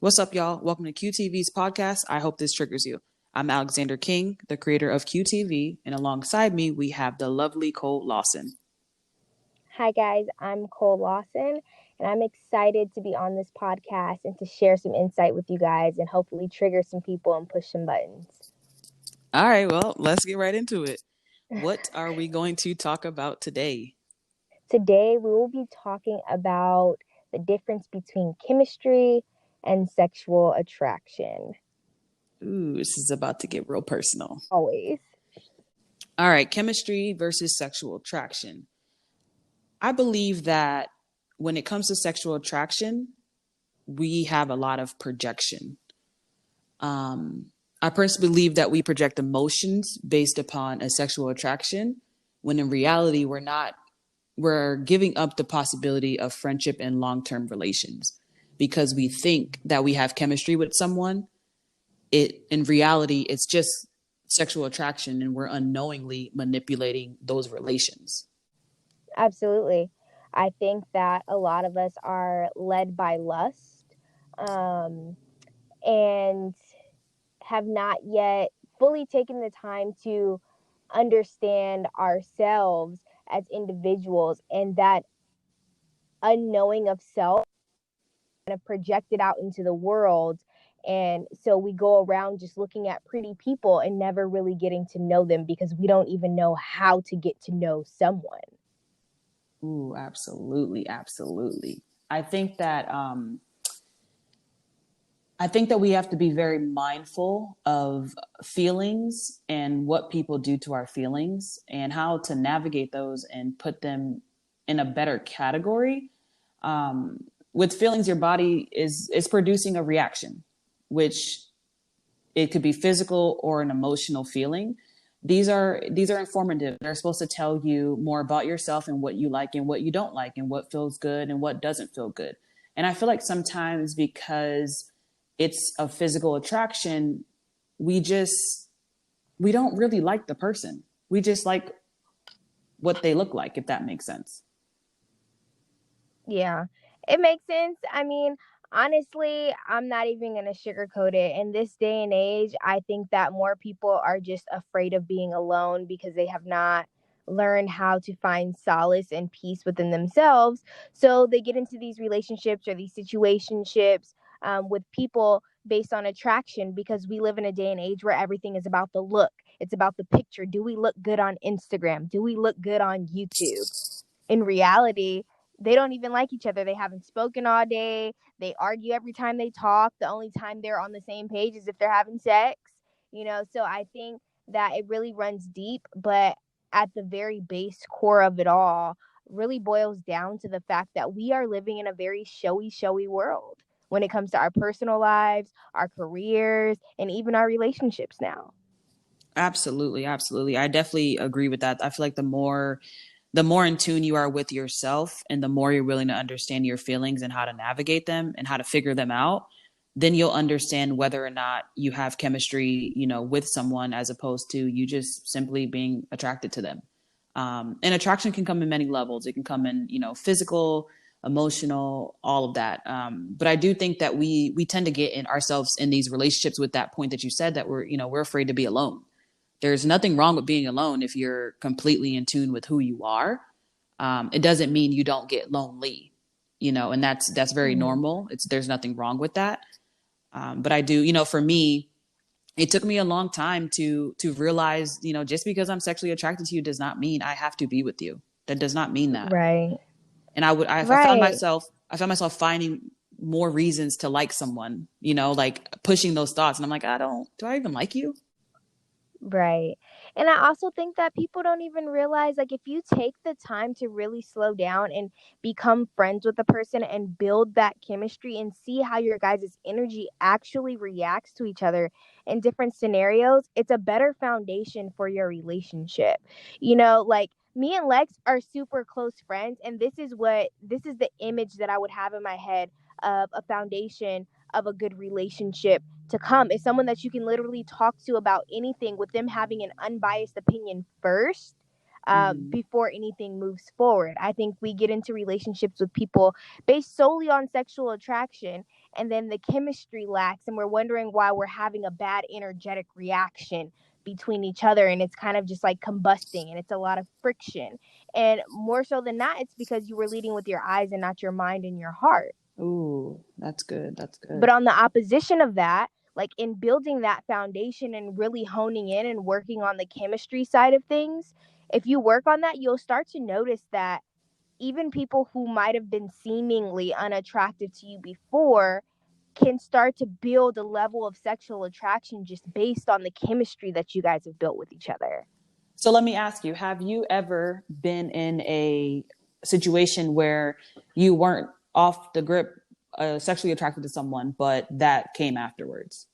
What's up, y'all? Welcome to QTV's podcast. I hope this triggers you. I'm Alexander King, the creator of QTV, and alongside me, we have the lovely Cole Lawson. Hi, guys. I'm Cole Lawson, and I'm excited to be on this podcast and to share some insight with you guys and hopefully trigger some people and push some buttons. All right, well, let's get right into it. What are we going to talk about today? Today, we will be talking about the difference between chemistry and sexual attraction. Ooh, this is about to get real personal. Always. All right, chemistry versus sexual attraction. I believe that when it comes to sexual attraction, we have a lot of projection. I personally believe that we project emotions based upon a sexual attraction, when in reality, we're giving up the possibility of friendship and long-term relations because we think that we have chemistry with someone. In reality, it's just sexual attraction, and we're unknowingly manipulating those relations. Absolutely. I think that a lot of us are led by lust, and have not yet fully taken the time to understand ourselves as individuals, and that unknowing of self kind of projected out into the world. And so we go around just looking at pretty people and never really getting to know them because we don't even know how to get to know someone. Ooh, absolutely, absolutely. I think that we have to be very mindful of feelings and what people do to our feelings and how to navigate those and put them in a better category. With feelings, your body is producing a reaction, which it could be physical or an emotional feeling. These are informative. They're supposed to tell you more about yourself and what you like and what you don't like and what feels good and what doesn't feel good. And I feel like sometimes because it's a physical attraction, we don't really like the person. We just like what they look like, if that makes sense. Yeah, it makes sense. I mean, honestly, I'm not even going to sugarcoat it. In this day and age, I think that more people are just afraid of being alone because they have not learned how to find solace and peace within themselves. So they get into these relationships or these situationships with people based on attraction, because we live in a day and age where everything is about the look. It's about the picture. Do we look good on Instagram? Do we look good on YouTube? In reality, they don't even like each other. They haven't spoken all day. They argue every time they talk. The only time they're on the same page is if they're having sex. So I think that it really runs deep, but at the very base core of it all really boils down to the fact that we are living in a very showy world when it comes to our personal lives, our careers, and even our relationships now. Absolutely, absolutely. I definitely agree with that. I feel like the more in tune you are with yourself and the more you're willing to understand your feelings and how to navigate them and how to figure them out, then you'll understand whether or not you have chemistry, with someone, as opposed to you just simply being attracted to them. And attraction can come in many levels. It can come in, physical, emotional, all of that. But I do think that we tend to get in ourselves in these relationships with that point that you said, that we're afraid to be alone. There's nothing wrong with being alone if you're completely in tune with who you are. It doesn't mean you don't get lonely, and that's very normal. There's nothing wrong with that. But I do, for me, it took me a long time to realize, just because I'm sexually attracted to you does not mean I have to be with you. That does not mean that. Right. And I found myself finding more reasons to like someone, like pushing those thoughts. And I'm like, do I even like you? Right. And I also think that people don't even realize, like, if you take the time to really slow down and become friends with a person and build that chemistry and see how your guys' energy actually reacts to each other in different scenarios, it's a better foundation for your relationship. Like, me and Lex are super close friends, and this is the image that I would have in my head of a foundation of a good relationship to come, is someone that you can literally talk to about anything with them having an unbiased opinion first, before anything moves forward. I think we get into relationships with people based solely on sexual attraction, and then the chemistry lacks, and we're wondering why we're having a bad energetic reaction between each other, and it's kind of just like combusting, and it's a lot of friction. And more so than that, it's because you were leading with your eyes and not your mind and your heart. Ooh, that's good. That's But good. on the opposition of that, like in building that foundation and really honing in and working on the chemistry side of things, if you work on that, you'll start to notice that even people who might have been seemingly unattractive to you before can start to build a level of sexual attraction just based on the chemistry that you guys have built with each other. So let me ask you, have you ever been in a situation where you weren't off the grip sexually attracted to someone, but that came afterwards?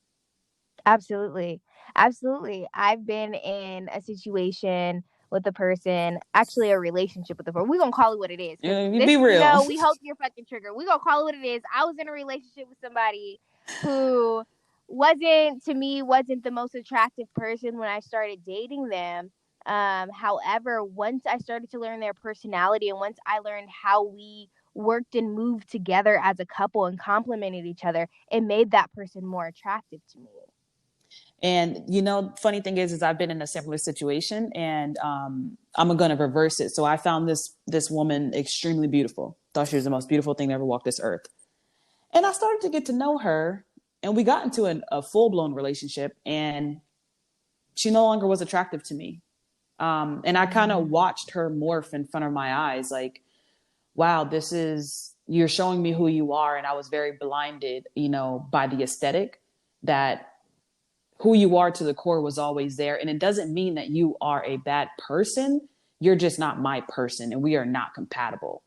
Absolutely. Absolutely. I've been in a situation with a person, actually a relationship with a person. We're going to call it what it is. Because You this, be real. we hope you're fucking triggered. We're going to call it what it is. I was in a relationship with somebody who to me, wasn't the most attractive person when I started dating them. However, once I started to learn their personality and once I learned how we worked and moved together as a couple and complemented each other, it made that person more attractive to me. And funny thing is I've been in a similar situation, and I'm gonna reverse it. So I found this woman extremely beautiful. Thought she was the most beautiful thing to ever walk this earth. And I started to get to know her, and we got into a full blown relationship, and she no longer was attractive to me. And I kind of watched her morph in front of my eyes, like, wow, you're showing me who you are. And I was very blinded, by the aesthetic, that who you are to the core was always there. And it doesn't mean that you are a bad person. You're just not my person, and we are not compatible.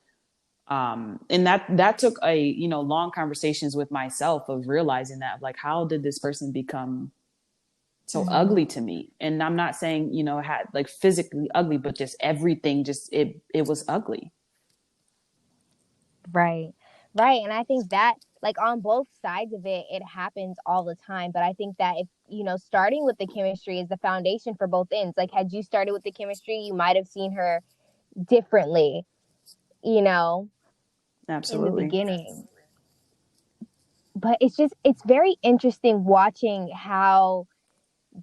And that took long conversations with myself of realizing that, like, how did this person become so ugly to me? And I'm not saying, it had like physically ugly, but just everything, it was ugly. Right. Right. And I think that, like, on both sides of it, it happens all the time. But I think that if, starting with the chemistry is the foundation for both ends. Like, had you started with the chemistry, you might have seen her differently, in the Absolutely. beginning. But it's very interesting watching how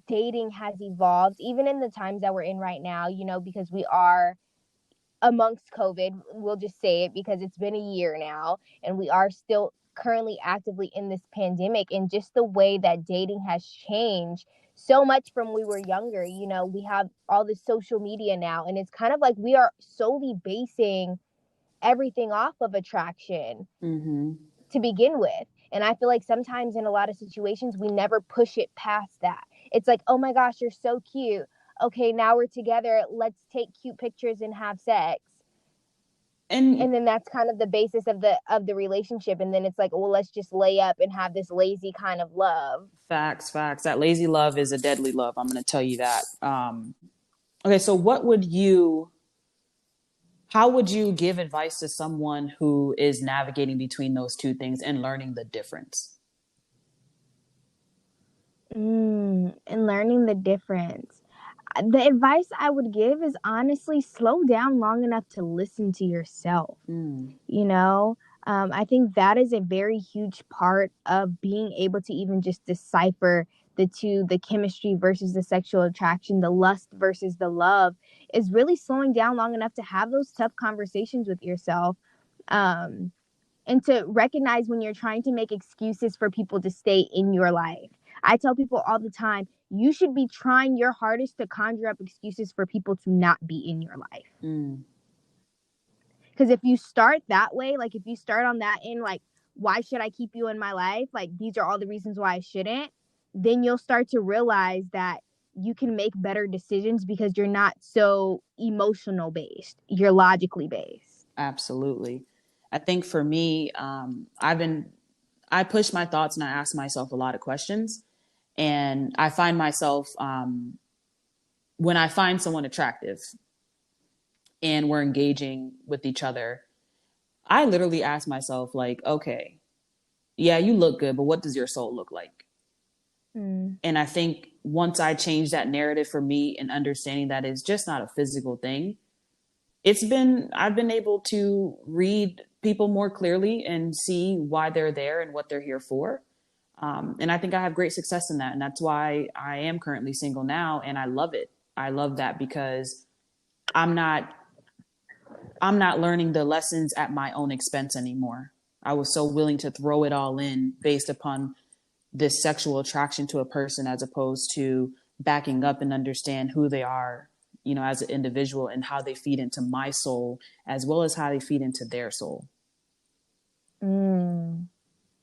dating has evolved, even in the times that we're in right now, because we are amongst COVID. We'll just say it because it's been a year now, and we are still currently actively in this pandemic, and just the way that dating has changed so much from when we were younger. We have all this social media now, and it's kind of like we are solely basing everything off of attraction Mm-hmm. to begin with. And I feel like sometimes in a lot of situations, we never push it past that. It's like, oh my gosh, you're so cute. Okay, now we're together. Let's take cute pictures and have sex. And And then that's kind of the basis of the relationship. And then it's like, well, let's just lay up and have this lazy kind of love. facts. That lazy love is a deadly love. I'm going to tell you that. Okay, so how would you give advice to someone who is navigating between those two things and learning the difference? And learning the difference. The advice I would give is honestly slow down long enough to listen to yourself. Mm. I think that is a very huge part of being able to even just decipher the two, the chemistry versus the sexual attraction, the lust versus the love, is really slowing down long enough to have those tough conversations with yourself. And to recognize when you're trying to make excuses for people to stay in your life. I tell people all the time, you should be trying your hardest to conjure up excuses for people to not be in your life. Mm. Because if you start that way, like if you start on that end, like, why should I keep you in my life? Like, these are all the reasons why I shouldn't. Then you'll start to realize that you can make better decisions because you're not so emotional based. You're logically based. Absolutely. I think for me, I push my thoughts and I ask myself a lot of questions. And I find myself, when I find someone attractive and we're engaging with each other, I literally ask myself, like, okay, yeah, you look good, but what does your soul look like? And I think once I change that narrative for me and understanding that it's just not a physical thing, I've been able to read people more clearly and see why they're there and what they're here for. And I think I have great success in that. And that's why I am currently single now. And I love it. I love that because I'm not, I'm not learning the lessons at my own expense anymore. I was so willing to throw it all in based upon this sexual attraction to a person as opposed to backing up and understand who they are, you know, as an individual and how they feed into my soul as well as how they feed into their soul.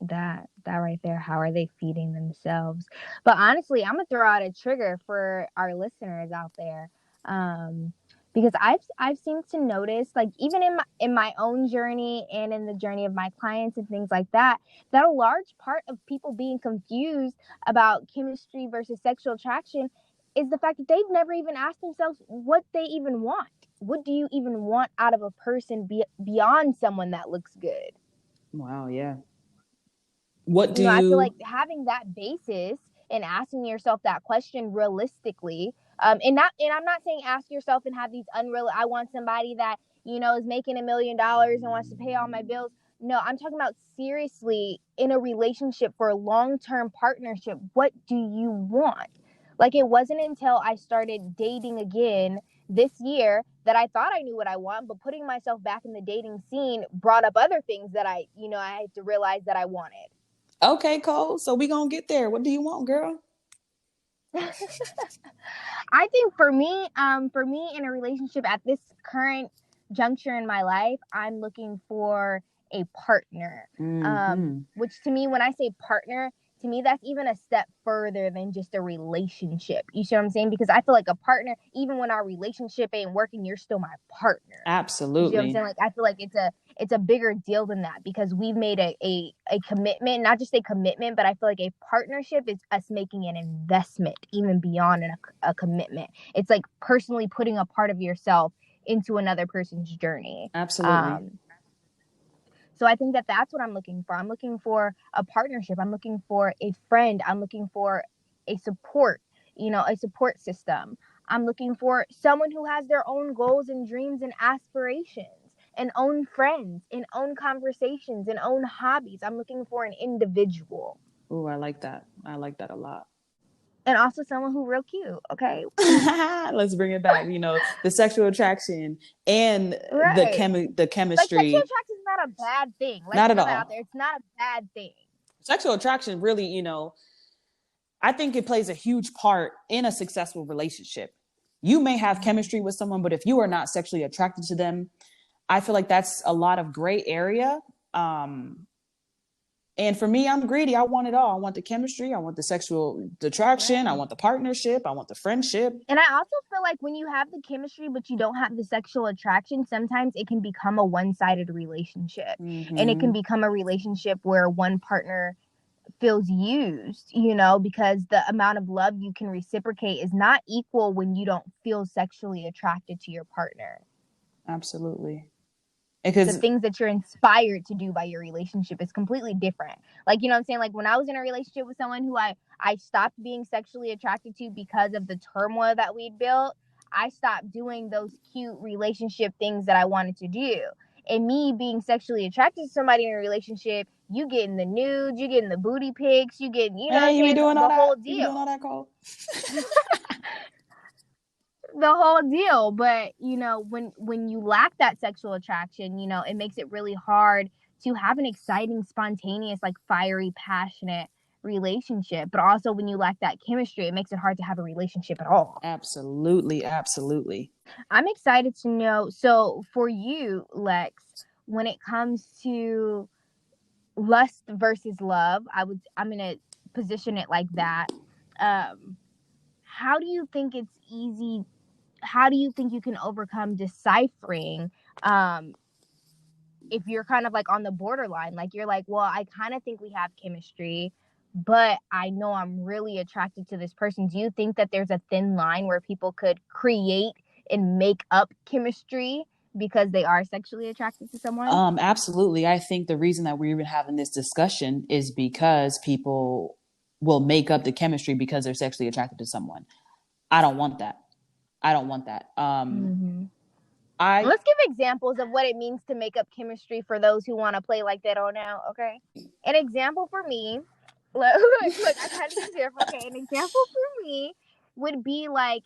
That right there, how are they feeding themselves? But honestly, I'm gonna throw out a trigger for our listeners out there, because I've seemed to notice, like, even in my own journey and in the journey of my clients and things like that, that a large part of people being confused about chemistry versus sexual attraction is the fact that they've never even asked themselves what they even want. What do you even want out of a person beyond someone that looks good? Wow, yeah. What do I feel like you having that basis and asking yourself that question realistically, and I'm not saying ask yourself and have these unreal. I want somebody that is making $1 million and wants to pay all my bills. No, I'm talking about seriously in a relationship for a long-term partnership. What do you want? Like, it wasn't until I started dating again this year that I thought I knew what I want, but putting myself back in the dating scene brought up other things that I had to realize that I wanted. Okay, Cole, so we gonna get there. What do you want, girl? I think for me in a relationship at this current juncture in my life, I'm looking for a partner. Mm-hmm. Which to me, when I say partner, to me that's even a step further than just a relationship. You see what I'm saying? Because I feel like a partner, even when our relationship ain't working, you're still my partner. You see what I'm Absolutely. saying? Like, I feel like it's a bigger deal than that, because we've made a commitment, not just a commitment, but I feel like a partnership is us making an investment even beyond a commitment. It's like personally putting a part of yourself into another person's journey. Absolutely. Um, so I think that that's what I'm looking for. I'm looking for a partnership. I'm looking for a friend. I'm looking for a support, a support system. I'm looking for someone who has their own goals and dreams and aspirations and own friends and own conversations and own hobbies. I'm looking for an individual. Oh, I like that. I like that a lot. And also someone who real cute, okay? Let's bring it back. You know, the sexual attraction and Right. the Like, sexual chemistry. attraction is not a bad thing. Let's Not at throw that out there. all. It's not a bad thing. Sexual attraction really, you know, I think it plays a huge part in a successful relationship. You may have chemistry with someone, but if you are not sexually attracted to them, I feel like that's a lot of gray area. Um, and for me, I'm greedy. I want it all. I want the chemistry. I want the sexual attraction. I Right. want the partnership. I want the friendship. And I also feel like when you have the chemistry but you don't have the sexual attraction, sometimes it can become a one-sided relationship. And it can Mm-hmm. become a relationship where one partner feels used, because the amount of love you can reciprocate is not equal when you don't feel sexually attracted to your partner. Absolutely. The Because things that you're inspired to do by your relationship is completely different. Like, you know what I'm saying? Like, when I was in a relationship with someone who I stopped being sexually attracted to because of the turmoil that we'd built, I stopped doing those cute relationship things that I wanted to do. And me being sexually attracted to somebody in a relationship, you getting the nudes, you getting the booty pics, you getting, you know what hey, I'm you be saying, doing all the that. whole You be doing all deal. that, Cole. The whole deal. But when you lack that sexual attraction, it makes it really hard to have an exciting, spontaneous, like, fiery, passionate relationship. But also, when you lack that chemistry, it makes it hard to have a relationship at all. Absolutely, absolutely. I'm excited to know, so for you, Lex, when it comes to lust versus love, I'm gonna position it like that. um how do you think it's easy how do you think you can overcome deciphering, um if you're kind of like on the borderline, like, you're like, well, I kind of think we have chemistry, but I know I'm really attracted to this person. Do you think that there's a thin line where people could create and make up chemistry because they are sexually attracted to someone? Absolutely. I think the reason that we're even having this discussion is because people will make up the chemistry because they're sexually attracted to someone. I don't want that. I don't want that. Mm-hmm. I Let's give examples of what it means to make up chemistry for those who want to play like they don't know. Okay, an example for me. Look, I tried to be careful. Okay, an example for me would be like,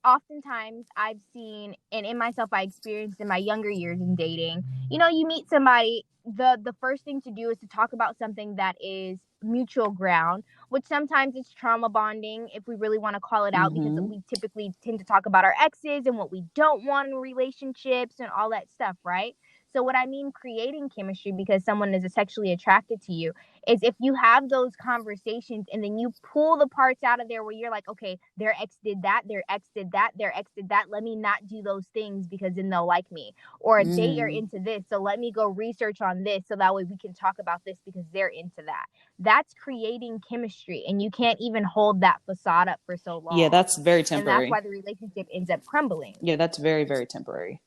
oftentimes I've seen, and in myself I experienced in my younger years in dating, you meet somebody, the first thing to do is to talk about something that is mutual ground, which sometimes it's trauma bonding, if we really want to call it out, because mm-hmm, we typically tend to talk about our exes and what we don't want in relationships and all that stuff, right? So what I mean creating chemistry because someone is sexually attracted to you is if you have those conversations and then you pull the parts out of there where you're like, okay, their ex did that, their ex did that, their ex did that. Let me not do those things because then they'll like me. Or they are mm. into this, so let me go research on this so that way we can talk about this because they're into that. That's creating chemistry, and you can't even hold that facade up for so Yeah, long. that's very And that's temporary. why the relationship ends up crumbling. Yeah, that's very, very temporary.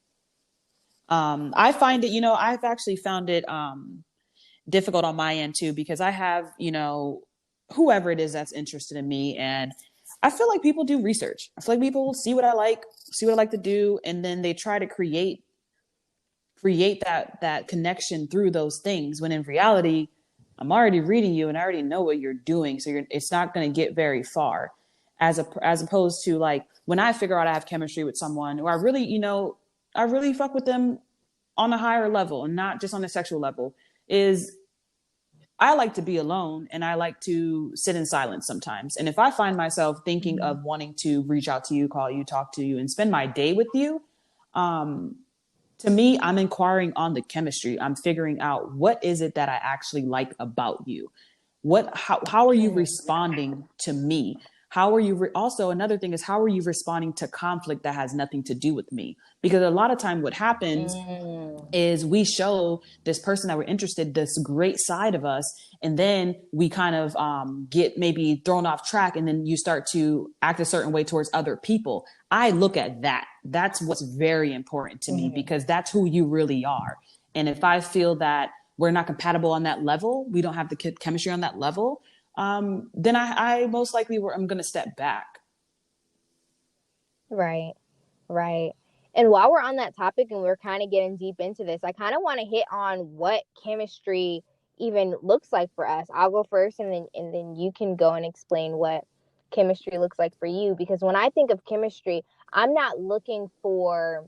I find it, I've actually found it difficult on my end too, because I have, whoever it is that's interested in me. And I feel like people do research. I feel like people see what I like, see what I like to do, and then they try to create that connection through those things, when in reality, I'm already reading you and I already know what you're doing. So it's not going to get very far, as opposed to like when I figure out I have chemistry with someone, or I really fuck with them on a higher level and not just on a sexual level, is I like to be alone and I like to sit in silence sometimes. And if I find myself thinking Mm-hmm. of wanting to reach out to you, call you, talk to you, and spend my day with you, um, to me, I'm inquiring on the chemistry. I'm figuring out what is it that I actually like about you. How are you Mm-hmm. responding to me? How are you also, another thing is, how are you responding to conflict that has nothing to do with me? Because a lot of time what happens Mm. is we show this person that we're interested this great side of us, and then we kind of get maybe thrown off track, and then you start to act a certain way towards other people. I look at that. That's what's very important to me, Mm-hmm. because that's who you really are. And if I feel that we're not compatible on that level, we don't have the chemistry on that level, then I most likely I'm going to step back. Right. Right. And while we're on that topic and we're kind of getting deep into this, I kind of want to hit on what chemistry even looks like for us. I'll go first, and then you can go and explain what chemistry looks like for you, because when I think of chemistry, I'm not looking for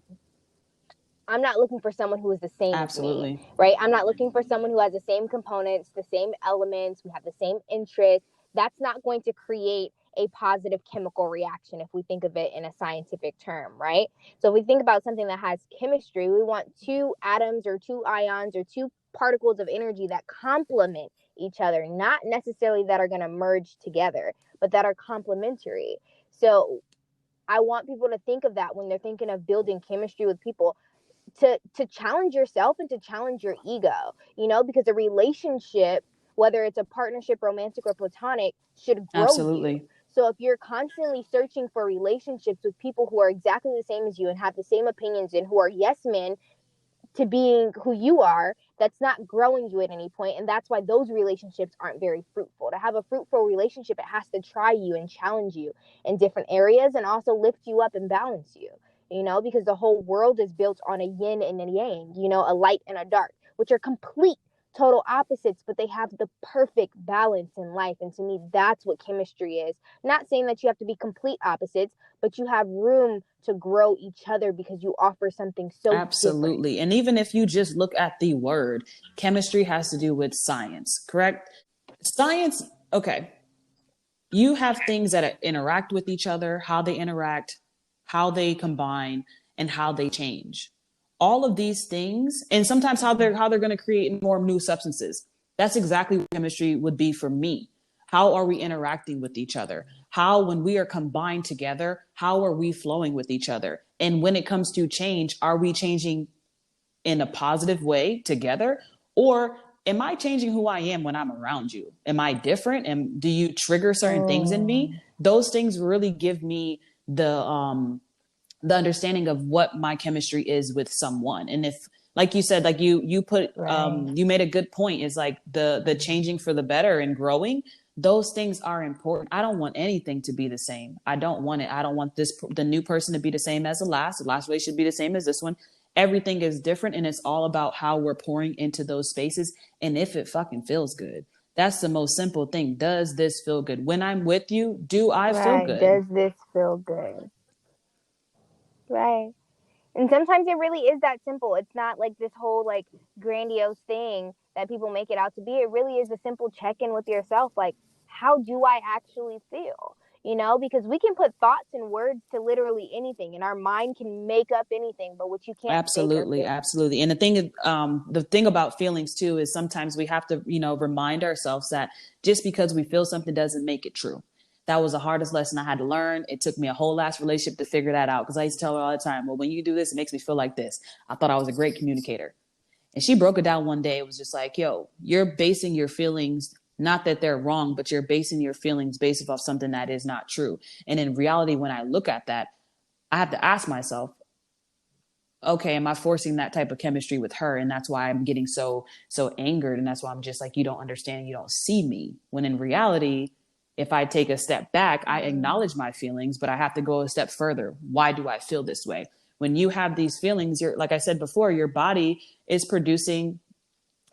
I'm not looking for someone who is the same as me, Absolutely. right? I'm not looking for someone who has the same components, the same elements, we have the same interests. That's not going to create a positive chemical reaction if we think of it in a scientific term, right? So if we think about something that has chemistry, we want two atoms or two ions or two particles of energy that complement each other, not necessarily that are going to merge together, but that are complementary. So I want people to think of that when they're thinking of building chemistry with people, to challenge yourself and to challenge your ego, because a relationship, whether it's a partnership, romantic or platonic, should grow you. Absolutely. So if you're constantly searching for relationships with people who are exactly the same as you and have the same opinions and who are yes men to being who you are, that's not growing you at any point. And that's why those relationships aren't very fruitful. To have a fruitful relationship, it has to try you and challenge you in different areas and also lift you up and balance you, because the whole world is built on a yin and a yang, a light and a dark, which are complete total opposites, but they have the perfect balance in life. And to me, that's what chemistry is. Not saying that you have to be complete opposites, but you have room to grow each other because you offer something so different. Absolutely. And even if you just look at the word, chemistry has to do with science, correct? Science, okay. You have things that interact with each other, how they interact, how they combine, and how they change. All of these things, and sometimes how they're going to create more new substances. That's exactly what chemistry would be for me. How are we interacting with each other? How, when we are combined together, how are we flowing with each other? And when it comes to change, are we changing in a positive way together? Or am I changing who I am when I'm around you? Am I different? And do you trigger certain things in me? Mm, Those things really give me the understanding of what my chemistry is with someone. And if, like you said, like you put right. you made a good point, is like the changing for the better and growing. those things are important. I don't want anything to be the same. I don't want it. I don't want the new person to be the same as the last. The last relationship should be the same as this one. Everything is different, and it's all about how we're pouring into those spaces and if it fucking feels good. That's the most simple thing. Does this feel good? When I'm with you, do I feel Right. good? Does this feel good? Right. And sometimes it really is that simple. It's not like this whole like grandiose thing that people make it out to be. It really is a simple check in with yourself. Like, how do I actually feel? You know, because we can put thoughts and words to literally anything, and our mind can make up anything, but what you can't fake are Absolutely, feelings. absolutely. And the thing about feelings too is sometimes we have to, remind ourselves that just because we feel something doesn't make it true. That was the hardest lesson I had to learn. It took me a whole last relationship to figure that out because I used to tell her all the time, well, when you do this, it makes me feel like this. I thought I was a great communicator. And she broke it down one day. It was just like, yo, you're basing your feelings, not that they're wrong, but you're basing your feelings based off something that is not true. And in reality, when I look at that, I have to ask myself, okay, am I forcing that type of chemistry with her? And that's why I'm getting so angered. And that's why I'm just like, you don't understand, you don't see me. When in reality, if I take a step back, I acknowledge my feelings, but I have to go a step further. Why do I feel this way? When you have these feelings, you're, like I said before, your body is producing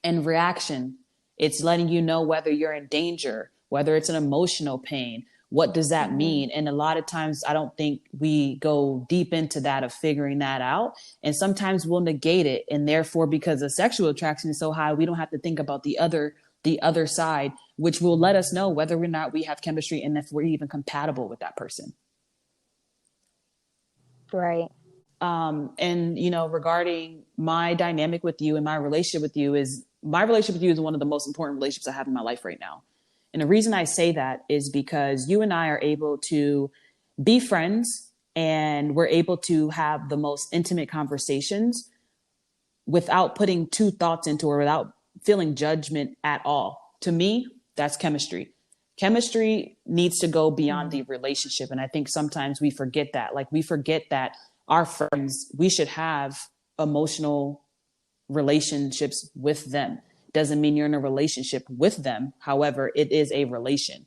and reaction. It's letting you know whether you're in danger, whether it's an emotional pain. What does that Mm-hmm. mean? And a lot of times, I don't think we go deep into that of figuring that out. And sometimes we'll negate it. And therefore, because the sexual attraction is so high, we don't have to think about the other side, which will let us know whether or not we have chemistry and if we're even compatible with that person. Right. And regarding my dynamic with you and my relationship with you is my relationship with you is one of the most important relationships I have in my life right now. And the reason I say that is because you and I are able to be friends and we're able to have the most intimate conversations without putting two thoughts into or without feeling judgment at all. To me, that's chemistry. Chemistry needs to go beyond Mm-hmm. the relationship. And I think sometimes we forget that. Like we forget that our friends, we should have emotional relationships with them. Doesn't mean you're in a relationship with them. However, it is a relation.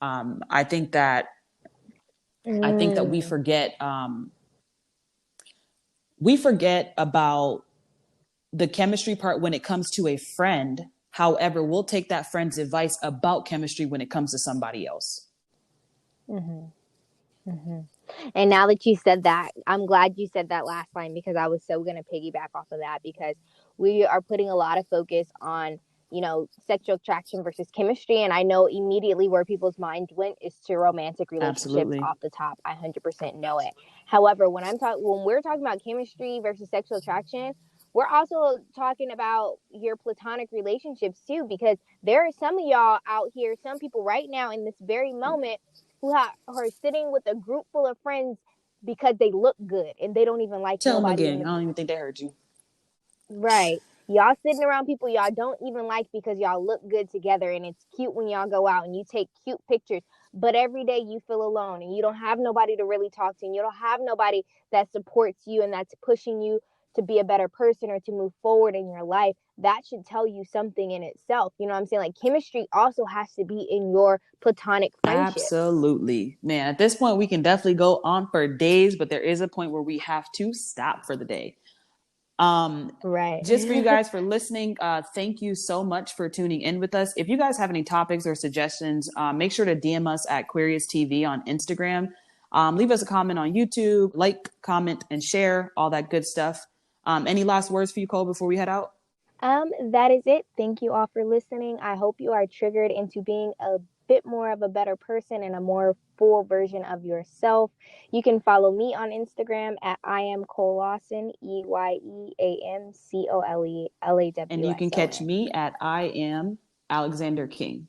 I think that we Mm. forget about the chemistry part when it comes to a friend. However, we'll take that friend's advice about chemistry when it comes to somebody else. Mm-hmm. Mm-hmm. And now that you said that, I'm glad you said that last line because I was so going to piggyback off of that because we are putting a lot of focus on, sexual attraction versus chemistry. And I know immediately where people's minds went is to romantic relationships Absolutely. off the top. I 100% know it. However, when we're talking about chemistry versus sexual attraction, we're also talking about your platonic relationships too, because there are some of y'all out here, some people right now in this very moment who are sitting with a group full of friends because they look good and they don't even like Tell them nobody in again. the I don't group. even think they heard you. Right. Y'all sitting around people y'all don't even like because y'all look good together and it's cute when y'all go out and you take cute pictures. But every day you feel alone and you don't have nobody to really talk to and you don't have nobody that supports you and that's pushing you to be a better person or to move forward in your life. That should tell you something in itself. You know what I'm saying? Like chemistry also has to be in your platonic friendships. Absolutely. Man, at this point, we can definitely go on for days, but there is a point where we have to stop for the day. Um, just for you Right. guys for listening, thank you so much for tuning in with us. If you guys have any topics or suggestions, make sure to DM us at Queerious TV on Instagram. Leave us a comment on YouTube, like, comment, and share, all that good stuff. Any last words for you, Cole, before we head out? That is it. Thank you all for listening. I hope you are triggered into being a bit more of a better person and a more full version of yourself. You can follow me on Instagram at I am Cole Lawson, EYEAMCOLELAWSON. And you can catch me at I am Alexander King.